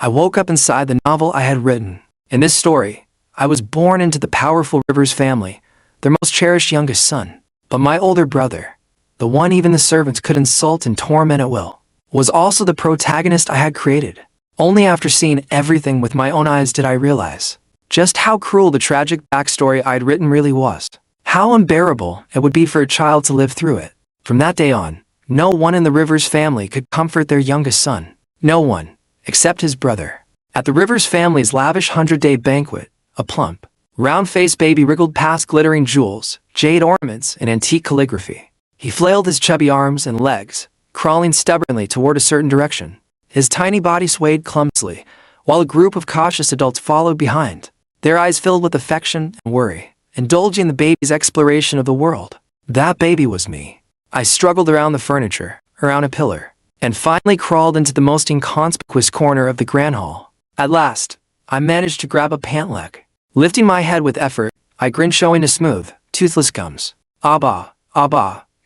I woke up inside the novel I had written. In this story, I was born into the powerful Rivers family, their most cherished youngest son. But my older brother, the one even the servants could insult and torment at will, was also the protagonist I had created. Only after seeing everything with my own eyes did I realize just how cruel the tragic backstory I'd written really was. How unbearable it would be for a child to live through it. From that day on, no one in the Rivers family could comfort their youngest son. No one, except his brother. At the Rivers family's lavish 100-day banquet, a plump, round-faced baby wriggled past glittering jewels, jade ornaments, and antique calligraphy. He flailed his chubby arms and legs, crawling stubbornly toward a certain direction. His tiny body swayed clumsily, while a group of cautious adults followed behind, their eyes filled with affection and worry, indulging the baby's exploration of the world. That baby was me. I struggled around the furniture, around a pillar, and finally crawled into the most inconspicuous corner of the grand hall. At last, I managed to grab a pant leg. Lifting my head with effort, I grinned, showing a smooth, toothless gums. Abba,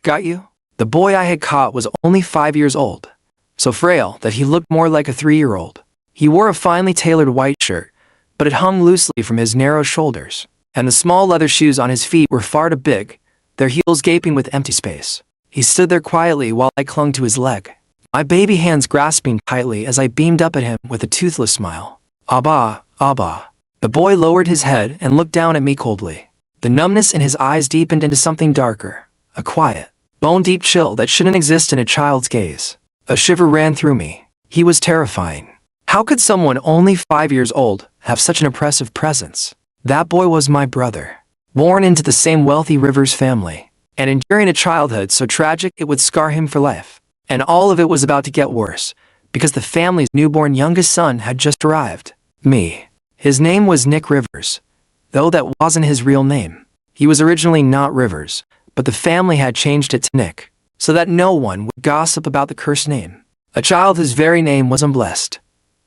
got you? The boy I had caught was only 5 years old, so frail that he looked more like a 3-year-old. He wore a finely tailored white shirt, but it hung loosely from his narrow shoulders, and the small leather shoes on his feet were far too big, their heels gaping with empty space. He stood there quietly while I clung to his leg, my baby hands grasping tightly as I beamed up at him with a toothless smile. Abba. The boy lowered his head and looked down at me coldly. The numbness in his eyes deepened into something darker, a quiet, bone-deep chill that shouldn't exist in a child's gaze. A shiver ran through me. He was terrifying. How could someone only 5 years old have such an oppressive presence? That boy was my brother, born into the same wealthy Rivers family, and enduring a childhood so tragic it would scar him for life. And all of it was about to get worse, because the family's newborn youngest son had just arrived. Me. His name was Nick Rivers, though that wasn't his real name. He was originally not Rivers, but the family had changed it to Nick, so that no one would gossip about the cursed name. A child whose very name was unblessed.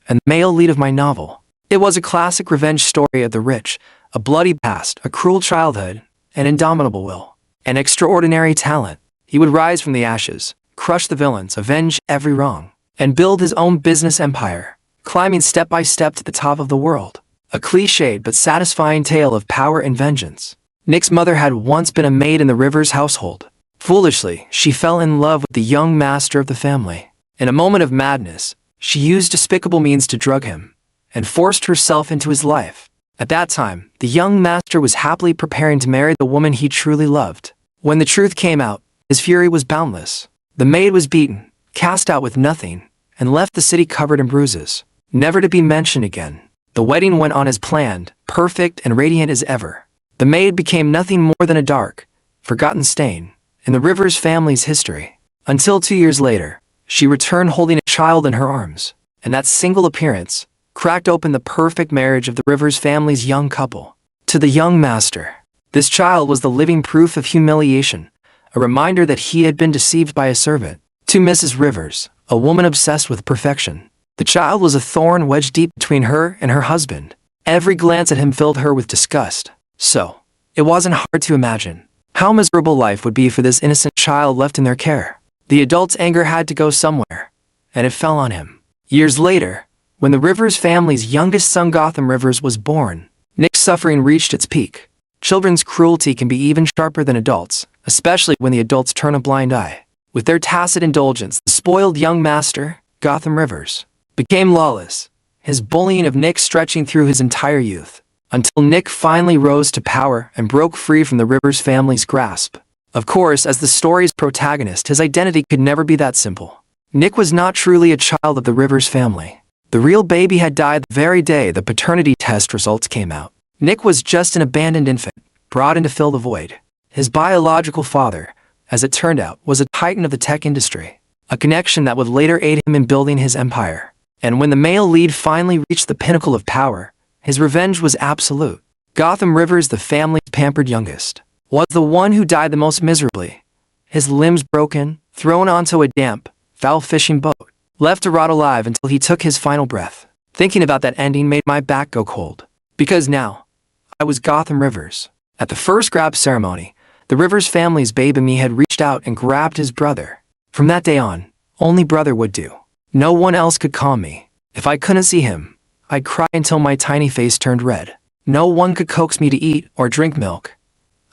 And the male lead of my novel. It was a classic revenge story of the rich, a bloody past, a cruel childhood, an indomitable will, an extraordinary talent. He would rise from the ashes, crush the villains, avenge every wrong, and build his own business empire, climbing step by step to the top of the world. A cliched but satisfying tale of power and vengeance. Nick's mother had once been a maid in the Rivers household. Foolishly, she fell in love with the young master of the family. In a moment of madness, she used despicable means to drug him, and forced herself into his life. At that time, the young master was happily preparing to marry the woman he truly loved. When the truth came out, his fury was boundless. The maid was beaten, cast out with nothing, and left the city covered in bruises, never to be mentioned again. The wedding went on as planned, perfect and radiant as ever. The maid became nothing more than a dark, forgotten stain in the Rivers family's history. Until 2 years later, she returned holding a child in her arms, and that single appearance cracked open the perfect marriage of the Rivers family's young couple. To the young master, this child was the living proof of humiliation, a reminder that he had been deceived by a servant. To Mrs. Rivers, a woman obsessed with perfection, the child was a thorn wedged deep between her and her husband. Every glance at him filled her with disgust. So, it wasn't hard to imagine how miserable life would be for this innocent child left in their care. The adult's anger had to go somewhere, and it fell on him. Years later, when the Rivers family's youngest son Gotham Rivers was born, Nick's suffering reached its peak. Children's cruelty can be even sharper than adults, especially when the adults turn a blind eye. With their tacit indulgence, the spoiled young master, Gotham Rivers, became lawless, his bullying of Nick stretching through his entire youth, until Nick finally rose to power and broke free from the Rivers family's grasp. Of course, as the story's protagonist, his identity could never be that simple. Nick was not truly a child of the Rivers family. The real baby had died the very day the paternity test results came out. Nick was just an abandoned infant, brought in to fill the void. His biological father, as it turned out, was a titan of the tech industry, a connection that would later aid him in building his empire. And when the male lead finally reached the pinnacle of power, his revenge was absolute. Gotham Rivers, the family's pampered youngest, was the one who died the most miserably. His limbs broken, thrown onto a damp, foul fishing boat, left to rot alive until he took his final breath. Thinking about that ending made my back go cold. Because now, I was Gotham Rivers. At the first grab ceremony, the Rivers family's babe and me had reached out and grabbed his brother. From that day on, only brother would do. No one else could calm me. If I couldn't see him, I'd cry until my tiny face turned red. No one could coax me to eat or drink milk,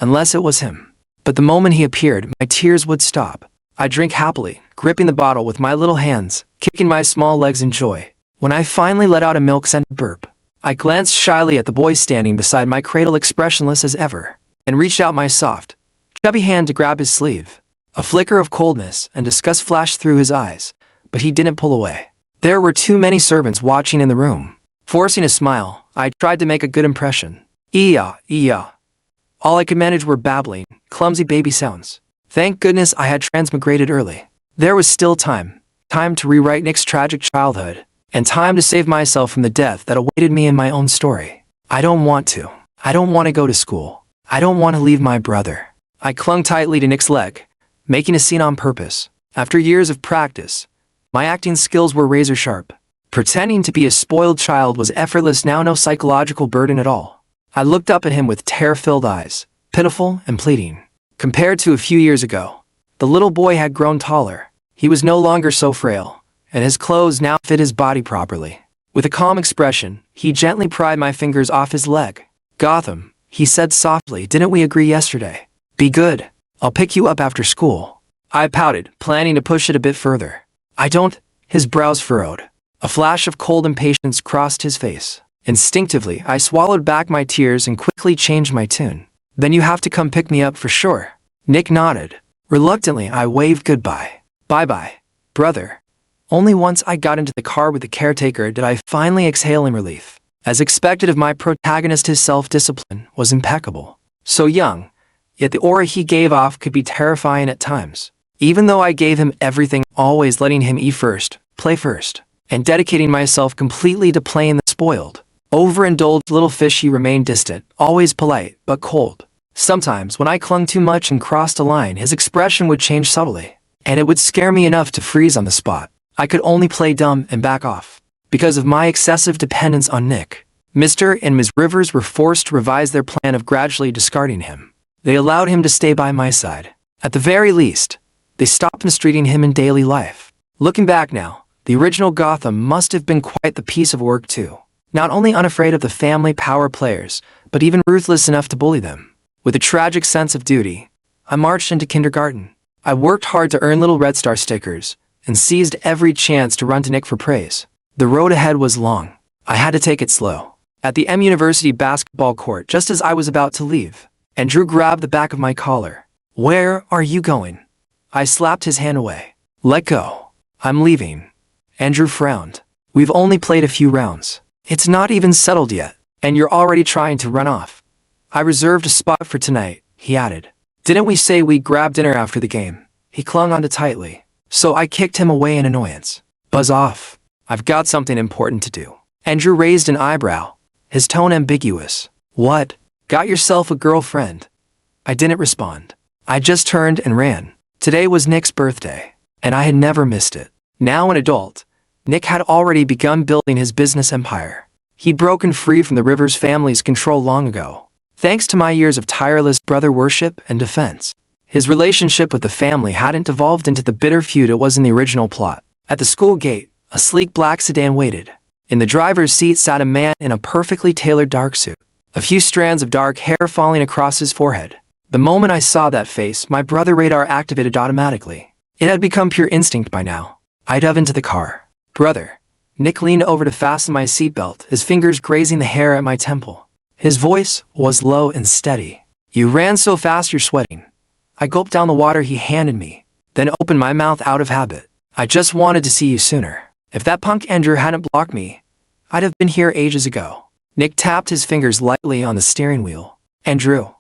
unless it was him. But the moment he appeared, my tears would stop. I'd drink happily, gripping the bottle with my little hands, kicking my small legs in joy. When I finally let out a milk-scented burp, I glanced shyly at the boy standing beside my cradle, expressionless as ever, and reached out my soft, chubby hand to grab his sleeve. A flicker of coldness and disgust flashed through his eyes, but he didn't pull away. There were too many servants watching in the room. Forcing a smile, I tried to make a good impression. Iya. All I could manage were babbling, clumsy baby sounds. Thank goodness I had transmigrated early. There was still time to rewrite Nick's tragic childhood, and time to save myself from the death that awaited me in my own story. I don't want to go to school. I don't want to leave my brother. I clung tightly to Nick's leg, making a scene on purpose. After years of practice, my acting skills were razor sharp. Pretending to be a spoiled child was effortless now, no psychological burden at all. I looked up at him with tear-filled eyes, pitiful and pleading. Compared to a few years ago, the little boy had grown taller. He was no longer so frail, and his clothes now fit his body properly. With a calm expression, he gently pried my fingers off his leg. "Gotham," he said softly, "didn't we agree yesterday? Be good. I'll pick you up after school." I pouted, planning to push it a bit further. "I don't," his brows furrowed. A flash of cold impatience crossed his face. Instinctively, I swallowed back my tears and quickly changed my tune. "Then you have to come pick me up for sure." Nick nodded. Reluctantly, I waved goodbye. "Bye-bye, brother." Only once I got into the car with the caretaker did I finally exhale in relief. As expected of my protagonist, his self-discipline was impeccable. So young, yet the aura he gave off could be terrifying at times. Even though I gave him everything, always letting him eat first, play first, and dedicating myself completely to playing the spoiled, overindulged little fish, he remained distant, always polite, but cold. Sometimes, when I clung too much and crossed a line, his expression would change subtly, and it would scare me enough to freeze on the spot. I could only play dumb and back off. Because of my excessive dependence on Nick, Mr. and Ms. Rivers were forced to revise their plan of gradually discarding him. They allowed him to stay by my side. At the very least, they stopped mistreating him in daily life. Looking back now, the original Gotham must have been quite the piece of work too. Not only unafraid of the family power players, but even ruthless enough to bully them. With a tragic sense of duty, I marched into kindergarten. I worked hard to earn little Red Star stickers, and seized every chance to run to Nick for praise. The road ahead was long. I had to take it slow. At the M University basketball court, just as I was about to leave, Andrew grabbed the back of my collar. "Where are you going?" I slapped his hand away. "Let go. I'm leaving." Andrew frowned. "We've only played a few rounds. It's not even settled yet, and you're already trying to run off." "I reserved a spot for tonight," he added. "Didn't we say we'd grab dinner after the game?" He clung onto tightly. So I kicked him away in annoyance. "Buzz off. I've got something important to do." Andrew raised an eyebrow, his tone ambiguous. "What? Got yourself a girlfriend?" I didn't respond. I just turned and ran. Today was Nick's birthday, and I had never missed it. Now an adult, Nick had already begun building his business empire. He'd broken free from the Rivers family's control long ago, thanks to my years of tireless brother worship and defense. His relationship with the family hadn't devolved into the bitter feud it was in the original plot. At the school gate, a sleek black sedan waited. In the driver's seat sat a man in a perfectly tailored dark suit, a few strands of dark hair falling across his forehead. The moment I saw that face, my brother radar activated automatically. It had become pure instinct by now. I dove into the car. "Brother." Nick leaned over to fasten my seatbelt, his fingers grazing the hair at my temple. His voice was low and steady. "You ran so fast you're sweating." I gulped down the water he handed me, then opened my mouth out of habit. "I just wanted to see you sooner. If that punk Andrew hadn't blocked me, I'd have been here ages ago." Nick tapped his fingers lightly on the steering wheel. "Andrew?"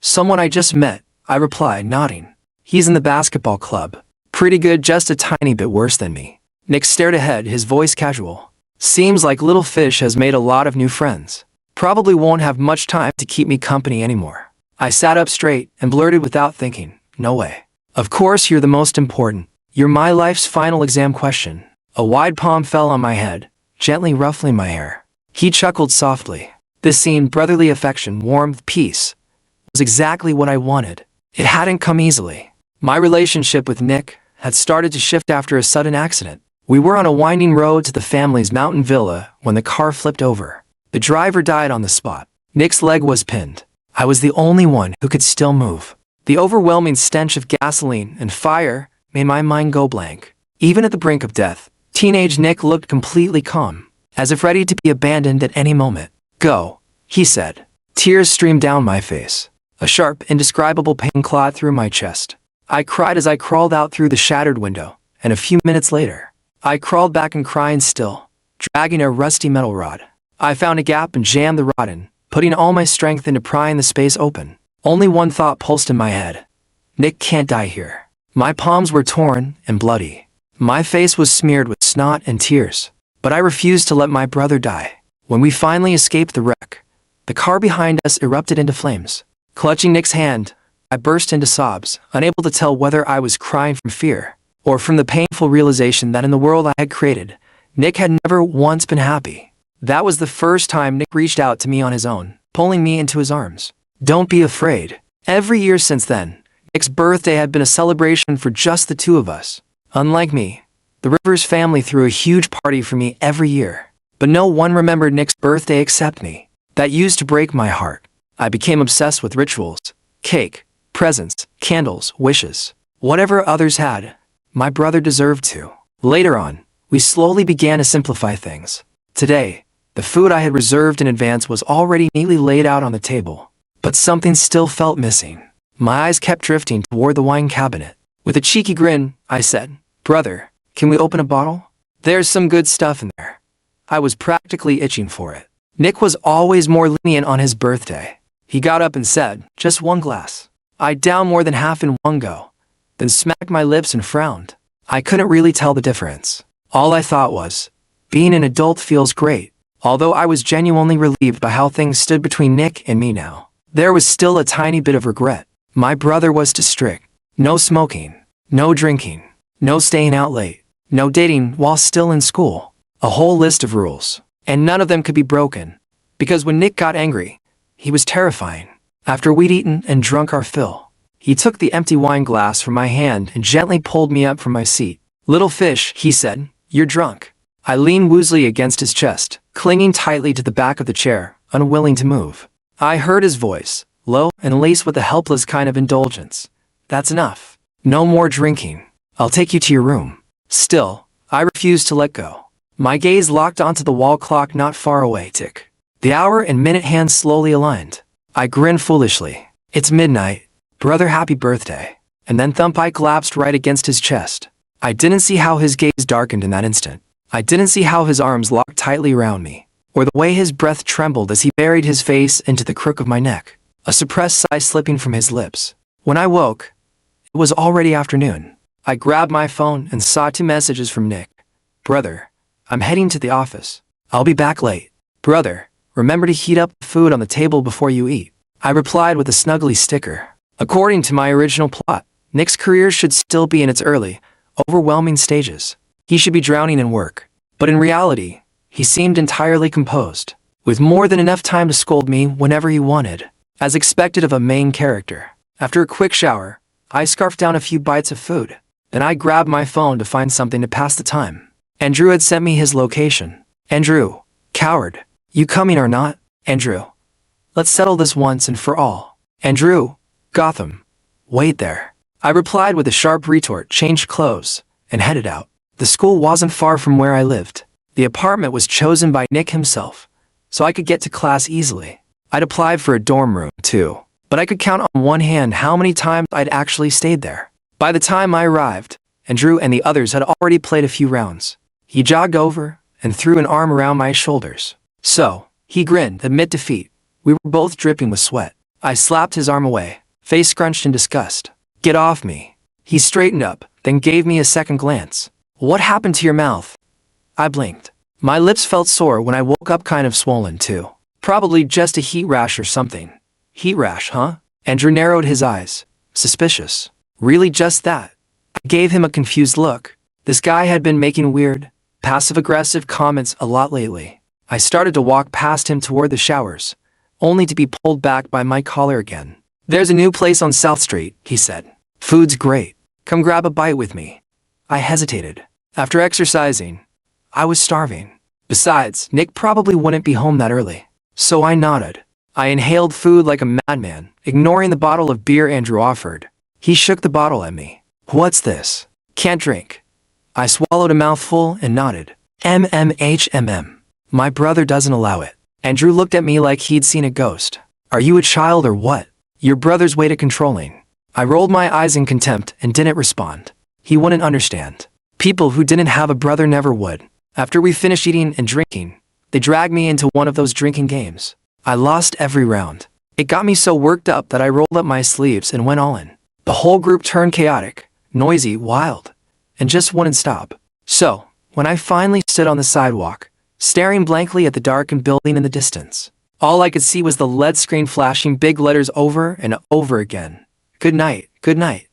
"Someone I just met," I replied, nodding. "He's in the basketball club. Pretty good, just a tiny bit worse than me." Nick stared ahead, his voice casual. "Seems like little fish has made a lot of new friends. Probably won't have much time to keep me company anymore." I sat up straight and blurted without thinking, "No way. Of course you're the most important. You're my life's final exam question." A wide palm fell on my head, gently ruffling my hair. He chuckled softly. This seemed brotherly affection, warmth, peace, was exactly what I wanted. It hadn't come easily. My relationship with Nick had started to shift after a sudden accident. We were on a winding road to the family's mountain villa when the car flipped over. The driver died on the spot. Nick's leg was pinned. I was the only one who could still move. The overwhelming stench of gasoline and fire made my mind go blank. Even at the brink of death, teenage Nick looked completely calm, as if ready to be abandoned at any moment. "Go," he said. Tears streamed down my face. A sharp, indescribable pain clawed through my chest. I cried as I crawled out through the shattered window, and a few minutes later, I crawled back and crying still, dragging a rusty metal rod. I found a gap and jammed the rod in, putting all my strength into prying the space open. Only one thought pulsed in my head. Nick can't die here. My palms were torn and bloody. My face was smeared with snot and tears. But I refused to let my brother die. When we finally escaped the wreck, the car behind us erupted into flames. Clutching Nick's hand, I burst into sobs, unable to tell whether I was crying from fear or from the painful realization that in the world I had created, Nick had never once been happy. That was the first time Nick reached out to me on his own, pulling me into his arms. "Don't be afraid." Every year since then, Nick's birthday had been a celebration for just the two of us. Unlike me, the Rivers family threw a huge party for me every year. But no one remembered Nick's birthday except me. That used to break my heart. I became obsessed with rituals, cake, presents, candles, wishes. Whatever others had, my brother deserved to. Later on, we slowly began to simplify things. Today, the food I had reserved in advance was already neatly laid out on the table. But something still felt missing. My eyes kept drifting toward the wine cabinet. With a cheeky grin, I said, "Brother, can we open a bottle? There's some good stuff in there." I was practically itching for it. Nick was always more lenient on his birthday. He got up and said, "Just one glass." I downed more than half in one go, then smacked my lips and frowned. I couldn't really tell the difference. All I thought was, being an adult feels great. Although I was genuinely relieved by how things stood between Nick and me now, there was still a tiny bit of regret. My brother was too strict. No smoking, no drinking, no staying out late, no dating while still in school. A whole list of rules, and none of them could be broken. Because when Nick got angry, he was terrifying. After we'd eaten and drunk our fill, he took the empty wine glass from my hand and gently pulled me up from my seat. "Little fish," he said, "you're drunk." I leaned woozily against his chest, clinging tightly to the back of the chair, unwilling to move. I heard his voice, low and laced with a helpless kind of indulgence. "That's enough. No more drinking. I'll take you to your room." Still, I refused to let go. My gaze locked onto the wall clock not far away tick. The hour and minute hands slowly aligned. I grinned foolishly. "It's midnight. Brother, happy birthday." And then thump, I collapsed right against his chest. I didn't see how his gaze darkened in that instant. I didn't see how his arms locked tightly around me, or the way his breath trembled as he buried his face into the crook of my neck, a suppressed sigh slipping from his lips. When I woke, it was already afternoon. I grabbed my phone and saw 2 messages from Nick. "Brother, I'm heading to the office. I'll be back late. Brother, remember to heat up the food on the table before you eat." I replied with a snuggly sticker. According to my original plot, Nick's career should still be in its early, overwhelming stages. He should be drowning in work. But in reality, he seemed entirely composed, with more than enough time to scold me whenever he wanted, as expected of a main character. After a quick shower, I scarfed down a few bites of food. Then I grabbed my phone to find something to pass the time. Andrew had sent me his location. "Andrew, coward, you coming or not? Andrew, let's settle this once and for all. Andrew, Gotham, wait there." I replied with a sharp retort, changed clothes, and headed out. The school wasn't far from where I lived. The apartment was chosen by Nick himself, so I could get to class easily. I'd applied for a dorm room, too, but I could count on one hand how many times I'd actually stayed there. By the time I arrived, Andrew and the others had already played a few rounds. He jogged over and threw an arm around my shoulders. "So," he grinned, amid defeat. We were both dripping with sweat. I slapped his arm away, face scrunched in disgust. "Get off me." He straightened up, then gave me a second glance. "What happened to your mouth?" I blinked. My lips felt sore when I woke up, kind of swollen too. Probably just a heat rash or something. "Heat rash, huh?" Andrew narrowed his eyes, suspicious. "Really just that?" I gave him a confused look. This guy had been making weird, passive-aggressive comments a lot lately. I started to walk past him toward the showers, only to be pulled back by my collar again. "There's a new place on South Street," he said. "Food's great. Come grab a bite with me." I hesitated. After exercising, I was starving. Besides, Nick probably wouldn't be home that early. So I nodded. I inhaled food like a madman, ignoring the bottle of beer Andrew offered. He shook the bottle at me. What's this? Can't drink. I swallowed a mouthful and nodded. MMHMM. My brother doesn't allow it. Andrew looked at me like he'd seen a ghost. Are you a child or what? Your brother's way to controlling. I rolled my eyes in contempt and didn't respond. He wouldn't understand. People who didn't have a brother never would. After we finished eating and drinking, they dragged me into one of those drinking games. I lost every round. It got me so worked up that I rolled up my sleeves and went all in. The whole group turned chaotic, noisy, wild, and just wouldn't stop. So, when I finally stood on the sidewalk, staring blankly at the darkened building in the distance, all I could see was the LED screen flashing big letters over and over again. Good night, good night.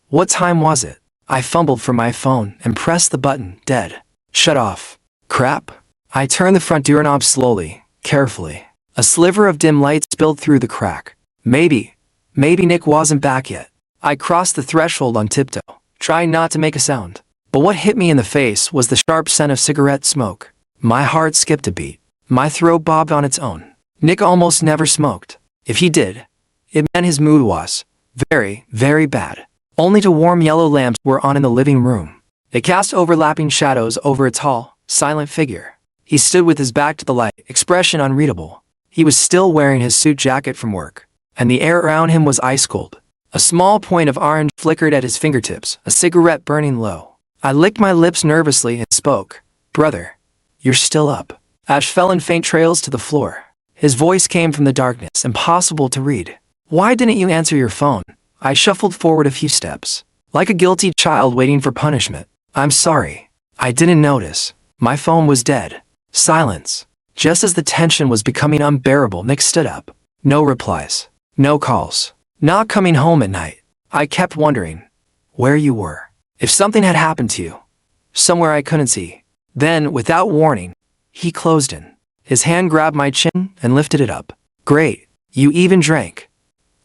What time was it? I fumbled for my phone and pressed the button, dead. Shut off. Crap. I turned the front doorknob slowly, carefully. A sliver of dim light spilled through the crack. Maybe Nick wasn't back yet. I crossed the threshold on tiptoe, trying not to make a sound. But what hit me in the face was the sharp scent of cigarette smoke. My heart skipped a beat. My throat bobbed on its own. Nick almost never smoked. If he did, it meant his mood was very, very bad. Only two warm yellow lamps were on in the living room. They cast overlapping shadows over a tall, silent figure. He stood with his back to the light, expression unreadable. He was still wearing his suit jacket from work, and the air around him was ice cold. A small point of orange flickered at his fingertips, a cigarette burning low. I licked my lips nervously and spoke. Brother, you're still up. Ash fell in faint trails to the floor. His voice came from the darkness, impossible to read. Why didn't you answer your phone? I shuffled forward a few steps, like a guilty child waiting for punishment. I'm sorry. I didn't notice. My phone was dead. Silence. Just as the tension was becoming unbearable, Nick stood up. No replies. No calls. Not coming home at night. I kept wondering where you were. If something had happened to you. Somewhere I couldn't see. Then, without warning, he closed in. His hand grabbed my chin and lifted it up. Great. You even drank.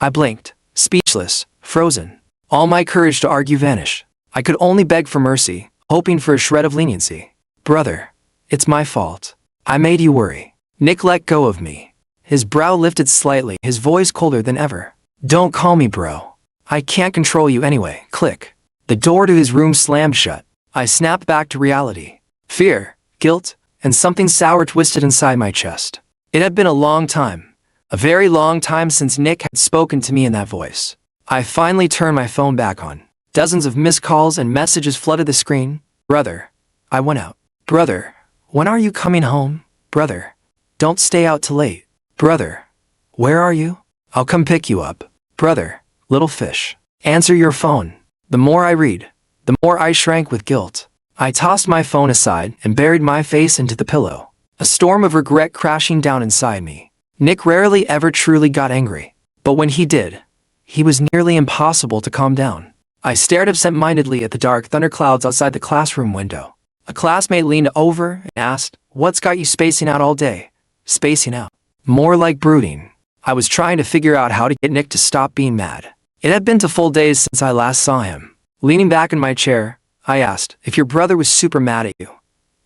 I blinked, speechless, frozen. All my courage to argue vanished. I could only beg for mercy, hoping for a shred of leniency. Brother, it's my fault. I made you worry. Nick let go of me. His brow lifted slightly, his voice colder than ever. Don't call me bro. I can't control you anyway. Click. The door to his room slammed shut. I snapped back to reality. Fear, guilt, and something sour twisted inside my chest. It had been a long time. A very long time since Nick had spoken to me in that voice. I finally turned my phone back on. Dozens of missed calls and messages flooded the screen. Brother. I went out. Brother. When are you coming home? Brother. Don't stay out too late. Brother. Where are you? I'll come pick you up. Brother. Little fish. Answer your phone. The more I read, the more I shrank with guilt. I tossed my phone aside and buried my face into the pillow. A storm of regret crashing down inside me. Nick rarely ever truly got angry. But when he did, he was nearly impossible to calm down. I stared absent-mindedly at the dark thunderclouds outside the classroom window. A classmate leaned over and asked, "What's got you spacing out all day?" Spacing out. More like brooding. I was trying to figure out how to get Nick to stop being mad. It had been 2 full days since I last saw him. Leaning back in my chair, I asked, if your brother was super mad at you,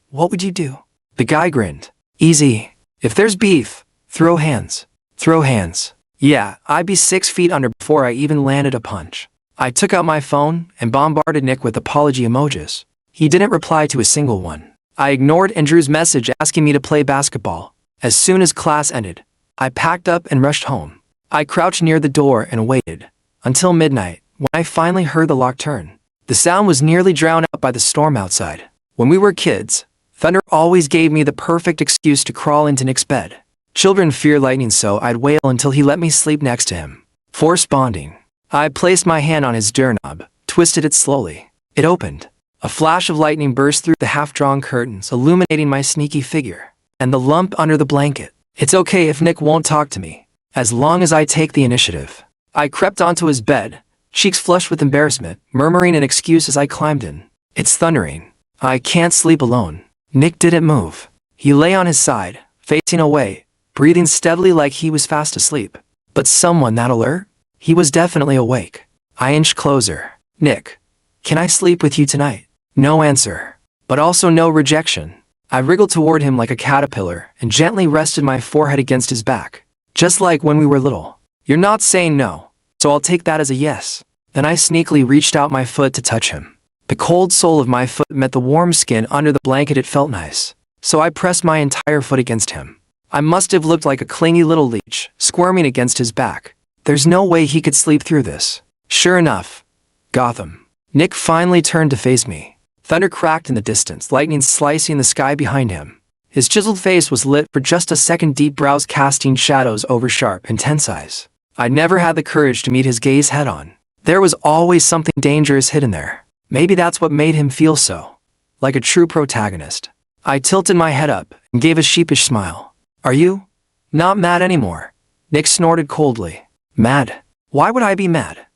what would you do? The guy grinned. Easy. If there's beef, throw hands. Throw hands. Yeah, I'd be 6 feet under before I even landed a punch. I took out my phone and bombarded Nick with apology emojis. He didn't reply to a single one. I ignored Andrew's message asking me to play basketball. As soon as class ended, I packed up and rushed home. I crouched near the door and waited until midnight, when I finally heard the lock turn. The sound was nearly drowned out by the storm outside. When we were kids, thunder always gave me the perfect excuse to crawl into Nick's bed. Children fear lightning, so I'd wail until he let me sleep next to him. Force bonding. I placed my hand on his doorknob, twisted it slowly. It opened. A flash of lightning burst through the half-drawn curtains, illuminating my sneaky figure and the lump under the blanket. It's okay if Nick won't talk to me, as long as I take the initiative. I crept onto his bed, cheeks flushed with embarrassment, murmuring an excuse as I climbed in. It's thundering. I can't sleep alone. Nick didn't move. He lay on his side, facing away, breathing steadily like he was fast asleep. But someone that alert? He was definitely awake. I inched closer. Nick, can I sleep with you tonight? No answer. But also no rejection. I wriggled toward him like a caterpillar and gently rested my forehead against his back. Just like when we were little. You're not saying no, so I'll take that as a yes. Then I sneakily reached out my foot to touch him. The cold sole of my foot met the warm skin under the blanket. It felt nice. So I pressed my entire foot against him. I must have looked like a clingy little leech, squirming against his back. There's no way he could sleep through this. Sure enough. Gotham. Nick finally turned to face me. Thunder cracked in the distance, lightning slicing the sky behind him. His chiseled face was lit for just a second, deep brows casting shadows over sharp, intense eyes. I never had the courage to meet his gaze head-on. There was always something dangerous hidden there. Maybe that's what made him feel so. Like a true protagonist. I tilted my head up and gave a sheepish smile. Are you? Not mad anymore? Nick snorted coldly. Mad? Why would I be mad?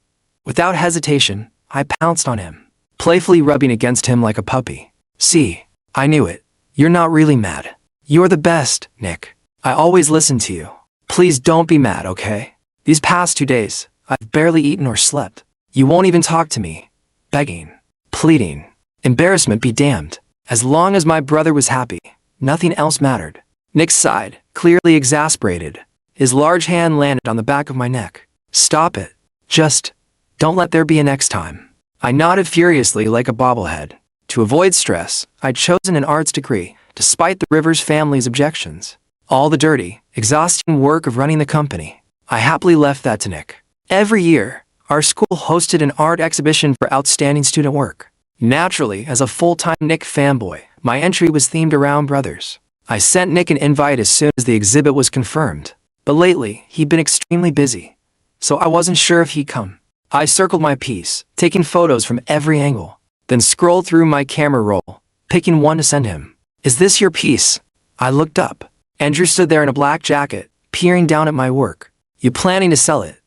Without hesitation, I pounced on him, playfully rubbing against him like a puppy. See, I knew it. You're not really mad. You're the best, Nick. I always listen to you. Please don't be mad, okay? These past 2 days, I've barely eaten or slept. You won't even talk to me. Begging. Pleading. Embarrassment be damned. As long as my brother was happy, nothing else mattered. Nick sighed, clearly exasperated. His large hand landed on the back of my neck. Stop it. Just don't let there be a next time. I nodded furiously like a bobblehead. To avoid stress, I'd chosen an arts degree, despite the Rivers family's objections. All the dirty, exhausting work of running the company. I happily left that to Nick. Every year, our school hosted an art exhibition for outstanding student work. Naturally, as a full-time Nick fanboy, my entry was themed around brothers. I sent Nick an invite as soon as the exhibit was confirmed. But lately, he'd been extremely busy, so I wasn't sure if he'd come. I circled my piece, taking photos from every angle, then scrolled through my camera roll, picking one to send him. Is this your piece? I looked up. Andrew stood there in a black jacket, peering down at my work. You planning to sell it?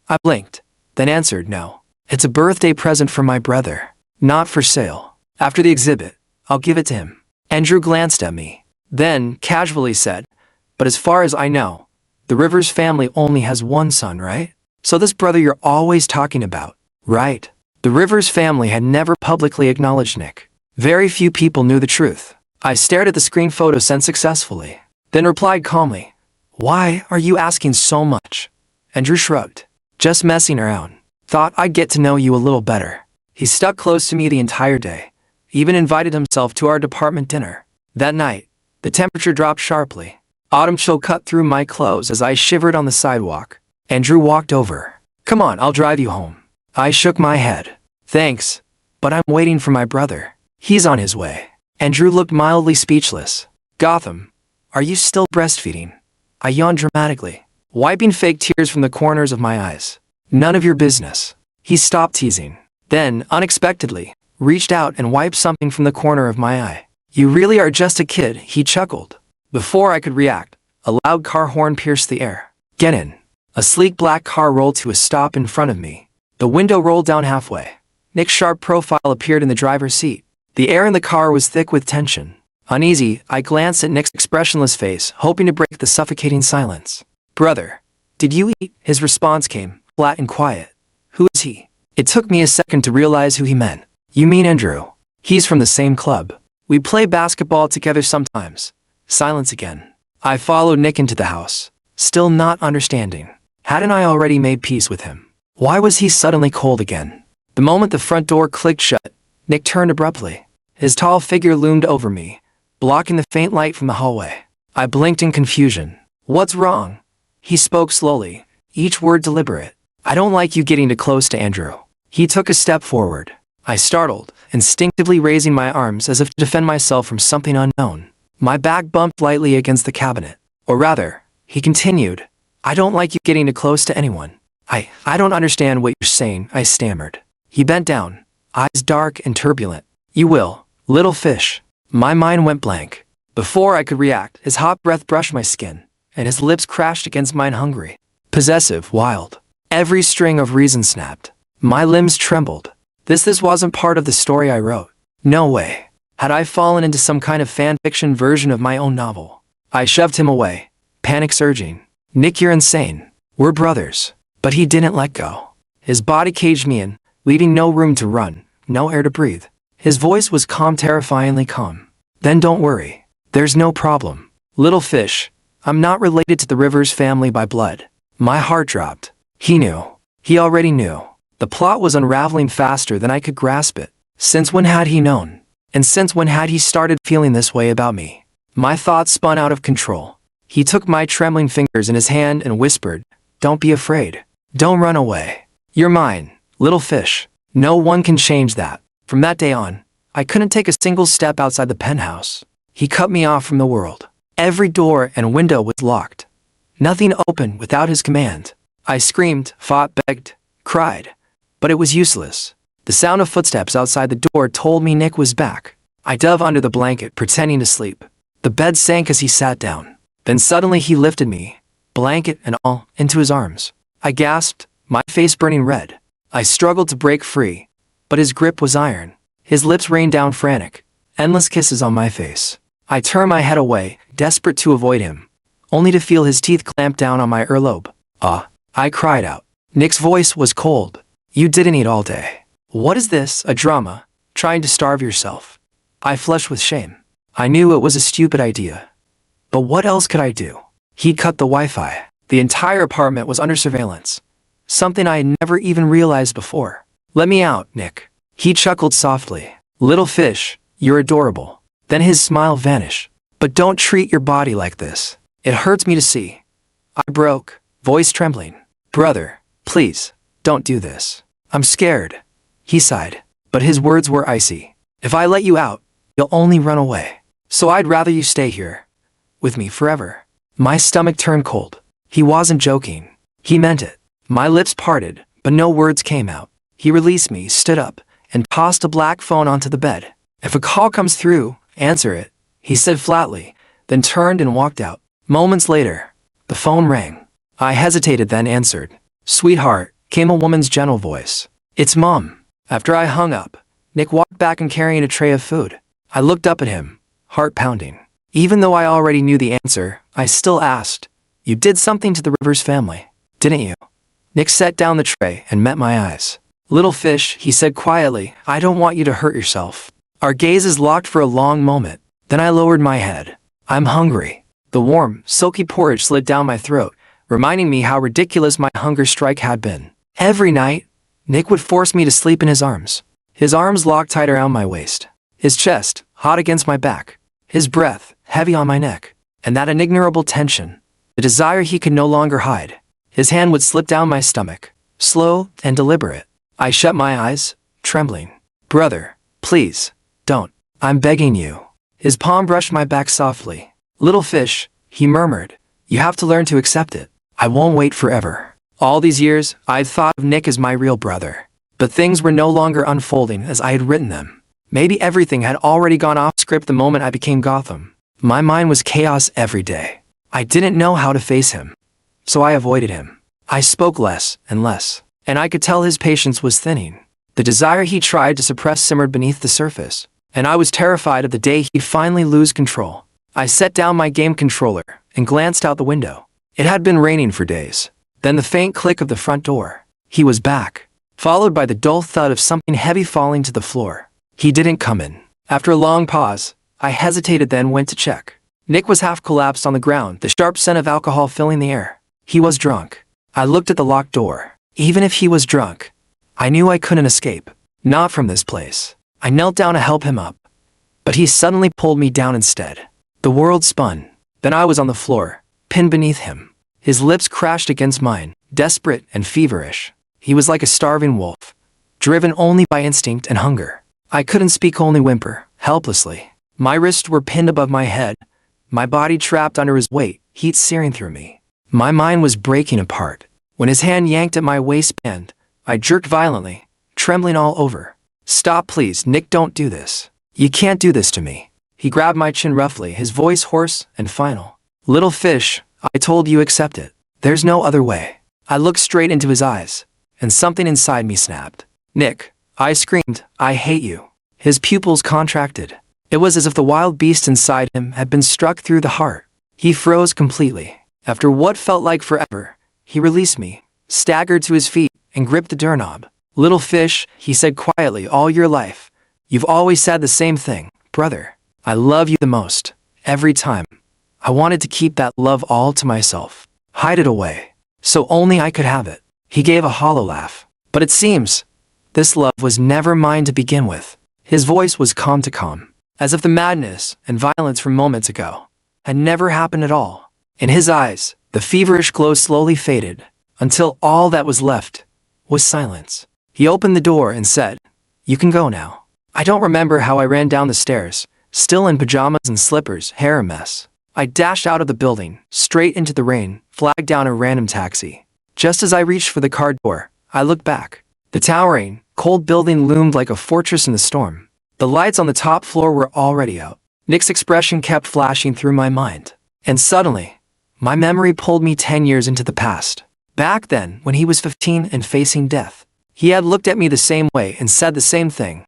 I blinked, then answered no. It's a birthday present for my brother. Not for sale. After the exhibit, I'll give it to him. Andrew glanced at me, then casually said, but as far as I know, the Rivers family only has one son, right? So this brother you're always talking about, right? The Rivers family had never publicly acknowledged Nick. Very few people knew the truth. I stared at the screen photo sent successfully, then replied calmly, why are you asking so much? Andrew shrugged. Just messing around. Thought I'd get to know you a little better. He stuck close to me the entire day, even invited himself to our department dinner. That night, the temperature dropped sharply. Autumn chill cut through my clothes as I shivered on the sidewalk. Andrew walked over. Come on, I'll drive you home. I shook my head. Thanks, but I'm waiting for my brother. He's on his way. Andrew looked mildly speechless. Gotham, are you still breastfeeding? I yawned dramatically, wiping fake tears from the corners of my eyes. None of your business. He stopped teasing. Then, unexpectedly, reached out and wiped something from the corner of my eye. You really are just a kid, he chuckled. Before I could react, a loud car horn pierced the air. Get in. A sleek black car rolled to a stop in front of me. The window rolled down halfway. Nick's sharp profile appeared in the driver's seat. The air in the car was thick with tension. Uneasy, I glanced at Nick's expressionless face, hoping to break the suffocating silence. Brother, did you eat? His response came, flat and quiet. Who is he? It took me a second to realize who he meant. You mean Andrew? He's from the same club. We play basketball together sometimes. Silence again. I followed Nick into the house, still not understanding. Hadn't I already made peace with him? Why was he suddenly cold again? The moment the front door clicked shut, Nick turned abruptly. His tall figure loomed over me, blocking the faint light from the hallway. I blinked in confusion. What's wrong? He spoke slowly, each word deliberate. I don't like you getting too close to Andrew. He took a step forward. I startled, instinctively raising my arms as if to defend myself from something unknown. My back bumped lightly against the cabinet. Or rather, he continued, I don't like you getting too close to anyone. I don't understand what you're saying, I stammered. He bent down, eyes dark and turbulent. You will, little fish. My mind went blank. Before I could react, his hot breath brushed my skin, and his lips crashed against mine hungry. Possessive, wild. Every string of reason snapped. My limbs trembled. This wasn't part of the story I wrote. No way. Had I fallen into some kind of fan fiction version of my own novel? I shoved him away, panic surging. Nick, you're insane. We're brothers. But he didn't let go. His body caged me in, leaving no room to run, no air to breathe. His voice was calm, terrifyingly calm. Then don't worry. There's no problem. Little fish, I'm not related to the Rivers family by blood. My heart dropped. He knew. He already knew. The plot was unraveling faster than I could grasp it. Since when had he known? And since when had he started feeling this way about me? My thoughts spun out of control. He took my trembling fingers in his hand and whispered, "Don't be afraid. Don't run away. You're mine, little fish. No one can change that." From that day on, I couldn't take a single step outside the penthouse. He cut me off from the world. Every door and window was locked. Nothing opened without his command. I screamed, fought, begged, cried. But it was useless. The sound of footsteps outside the door told me Nick was back. I dove under the blanket, pretending to sleep. The bed sank as he sat down. Then suddenly he lifted me, blanket and all, into his arms. I gasped, my face burning red. I struggled to break free, but his grip was iron. His lips rained down frantic, endless kisses on my face. I turned my head away, desperate to avoid him, only to feel his teeth clamp down on my earlobe. "Ah!" I cried out. Nick's voice was cold. "You didn't eat all day. What is this, a drama? Trying to starve yourself?" I flushed with shame. I knew it was a stupid idea. But what else could I do? He'd cut the Wi-Fi. The entire apartment was under surveillance. Something I had never even realized before. "Let me out, Nick." He chuckled softly. "Little fish, you're adorable." Then his smile vanished. "But don't treat your body like this. It hurts me to see." I broke, voice trembling. "Brother, please, don't do this. I'm scared." He sighed, but his words were icy. "If I let you out, you'll only run away. So I'd rather you stay here with me forever." My stomach turned cold. He wasn't joking. He meant it. My lips parted, but no words came out. He released me, stood up, and tossed a black phone onto the bed. "If a call comes through, answer it," he said flatly, then turned and walked out. Moments later, the phone rang. I hesitated, then answered. "Sweetheart," came a woman's gentle voice. "It's Mom." After I hung up, Nick walked back and carrying a tray of food. I looked up at him, heart pounding. Even though I already knew the answer, I still asked, "You did something to the Rivers family, didn't you?" Nick set down the tray and met my eyes. "Little fish," he said quietly, "I don't want you to hurt yourself." Our gazes locked for a long moment. Then I lowered my head. "I'm hungry." The warm, silky porridge slid down my throat, reminding me how ridiculous my hunger strike had been. Every night, Nick would force me to sleep in his arms. His arms locked tight around my waist. His chest, hot against my back. His breath, heavy on my neck. And that unignorable tension, the desire he could no longer hide. His hand would slip down my stomach, slow and deliberate. I shut my eyes, trembling. "Brother, please, don't. I'm begging you." His palm brushed my back softly. "Little fish," he murmured, "you have to learn to accept it. I won't wait forever." All these years, I'd thought of Nick as my real brother. But things were no longer unfolding as I had written them. Maybe everything had already gone off script the moment I became Gotham. My mind was chaos every day. I didn't know how to face him. So I avoided him. I spoke less and less. And I could tell his patience was thinning. The desire he tried to suppress simmered beneath the surface. And I was terrified of the day he'd finally lose control. I set down my game controller and glanced out the window. It had been raining for days. Then the faint click of the front door. He was back, followed by the dull thud of something heavy falling to the floor. He didn't come in. After a long pause, I hesitated, then went to check. Nick was half collapsed on the ground, the sharp scent of alcohol filling the air. He was drunk. I looked at the locked door. Even if he was drunk, I knew I couldn't escape. Not from this place. I knelt down to help him up. But he suddenly pulled me down instead. The world spun. Then I was on the floor, pinned beneath him. His lips crashed against mine, desperate and feverish. He was like a starving wolf, driven only by instinct and hunger. I couldn't speak, only whimper, helplessly. My wrists were pinned above my head, my body trapped under his weight, heat searing through me. My mind was breaking apart. When his hand yanked at my waistband, I jerked violently, trembling all over. "Stop, please, Nick, don't do this. You can't do this to me." He grabbed my chin roughly, his voice hoarse and final. "Little fish, I told you accept it. There's no other way." I looked straight into his eyes, and something inside me snapped. "Nick," I screamed, "I hate you." His pupils contracted. It was as if the wild beast inside him had been struck through the heart. He froze completely. After what felt like forever, he released me, staggered to his feet, and gripped the doorknob. "Little fish," he said quietly, "all your life, You've always said the same thing, brother. I love you the most. Every time. I wanted to keep that love all to myself. Hide it away. So only I could have it. He gave a hollow laugh. But it seems, this love was never mine to begin with. His voice was calm to calm, as if the madness and violence from moments ago had never happened at all. In his eyes, the feverish glow slowly faded, until all that was left was silence. He opened the door and said, "You can go now." I don't remember how I ran down the stairs, still in pajamas and slippers, hair a mess. I dashed out of the building, straight into the rain, flagged down a random taxi. Just as I reached for the car door, I looked back. The towering, cold building loomed like a fortress in the storm. The lights on the top floor were already out. Nick's expression kept flashing through my mind. And suddenly, my memory pulled me 10 years into the past. Back then, when he was 15 and facing death, he had looked at me the same way and said the same thing.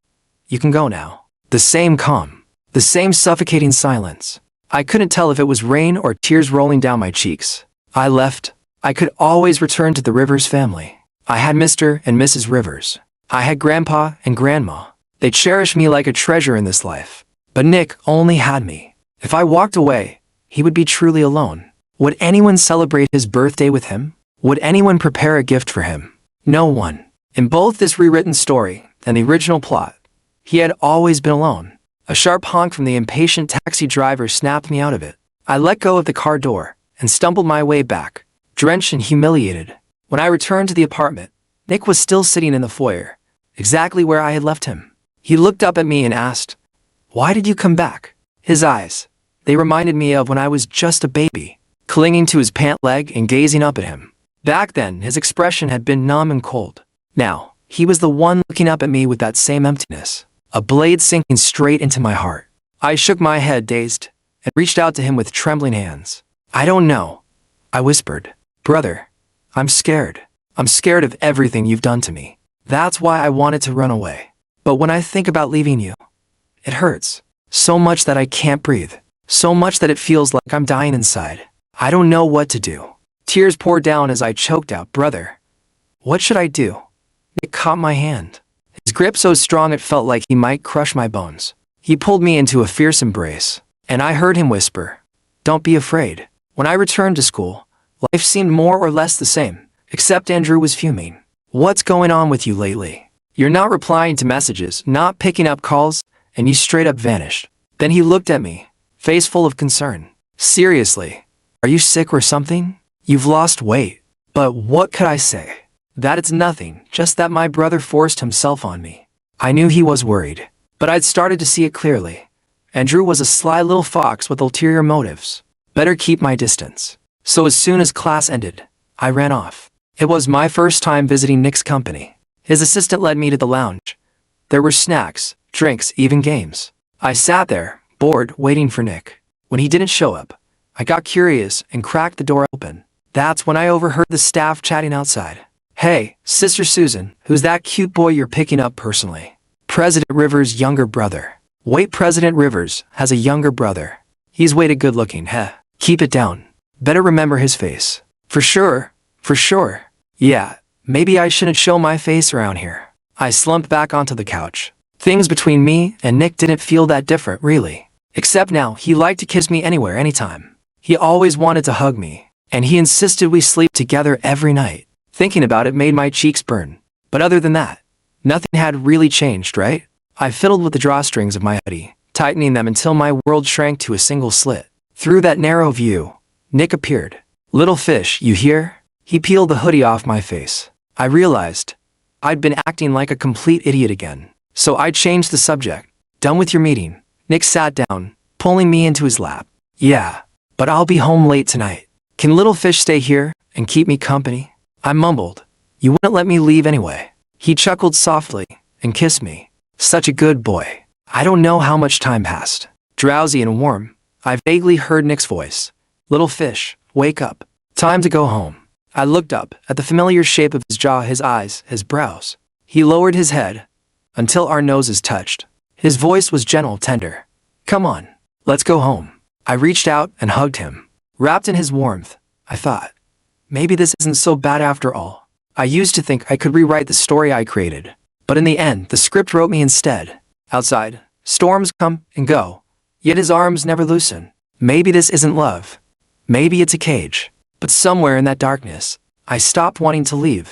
"You can go now." The same calm. The same suffocating silence. I couldn't tell if it was rain or tears rolling down my cheeks. I left. I could always return to the Rivers family. I had Mr. and Mrs. Rivers. I had Grandpa and Grandma. They cherished me like a treasure in this life. But Nick only had me. If I walked away, he would be truly alone. Would anyone celebrate his birthday with him? Would anyone prepare a gift for him? No one. In both this rewritten story and the original plot, he had always been alone. A sharp honk from the impatient taxi driver snapped me out of it. I let go of the car door and stumbled my way back, drenched and humiliated. When I returned to the apartment, Nick was still sitting in the foyer, exactly where I had left him. He looked up at me and asked, "Why did you come back?" His eyes, they reminded me of when I was just a baby, clinging to his pant leg and gazing up at him. Back then, his expression had been numb and cold. Now, he was the one looking up at me with that same emptiness, a blade sinking straight into my heart. I shook my head dazed and reached out to him with trembling hands. "I don't know," I whispered. "Brother, I'm scared. I'm scared of everything you've done to me. That's why I wanted to run away. But when I think about leaving you, it hurts. So much that I can't breathe. So much that it feels like I'm dying inside. I don't know what to do." Tears poured down as I choked out, "Brother, what should I do?" Nick caught my hand. His grip so strong it felt like he might crush my bones. He pulled me into a fierce embrace, and I heard him whisper, "Don't be afraid." When I returned to school, life seemed more or less the same, except Andrew was fuming. "What's going on with you lately? You're not replying to messages, not picking up calls, and you straight up vanished." Then he looked at me, face full of concern. "Seriously, are you sick or something? You've lost weight." But what could I say? That it's nothing, just that my brother forced himself on me. I knew he was worried, but I'd started to see it clearly. Andrew was a sly little fox with ulterior motives. Better keep my distance. So as soon as class ended, I ran off. It was my first time visiting Nick's company. His assistant led me to the lounge. There were snacks, drinks, even games. I sat there, bored, waiting for Nick. When he didn't show up, I got curious and cracked the door open. That's when I overheard the staff chatting outside. "Hey, Sister Susan, who's that cute boy you're picking up personally?" "President Rivers' younger brother." "Wait, President Rivers has a younger brother. He's way too good looking, heh? Keep it down. Better remember his face." For sure. Yeah, maybe I shouldn't show my face around here." I slumped back onto the couch. Things between me and Nick didn't feel that different, really. Except now, he liked to kiss me anywhere, anytime. He always wanted to hug me, and he insisted we sleep together every night. Thinking about it made my cheeks burn. But other than that, nothing had really changed, right? I fiddled with the drawstrings of my hoodie, tightening them until my world shrank to a single slit. Through that narrow view, Nick appeared. "Little fish, you here?" He peeled the hoodie off my face. I realized I'd been acting like a complete idiot again. So I changed the subject. "Done with your meeting?" Nick sat down, pulling me into his lap. "Yeah, but I'll be home late tonight. Can Little Fish stay here and keep me company?" I mumbled. "You wouldn't let me leave anyway." He chuckled softly and kissed me. Such a good boy. I don't know how much time passed. Drowsy and warm, I vaguely heard Nick's voice. "Little Fish, wake up. Time to go home." I looked up at the familiar shape of his jaw, his eyes, his brows. He lowered his head until our noses touched. His voice was gentle, tender. "Come on, let's go home." I reached out and hugged him. Wrapped in his warmth, I thought, maybe this isn't so bad after all. I used to think I could rewrite the story I created, but in the end, the script wrote me instead. Outside, storms come and go, yet his arms never loosen. Maybe this isn't love. Maybe it's a cage. But somewhere in that darkness, I stopped wanting to leave.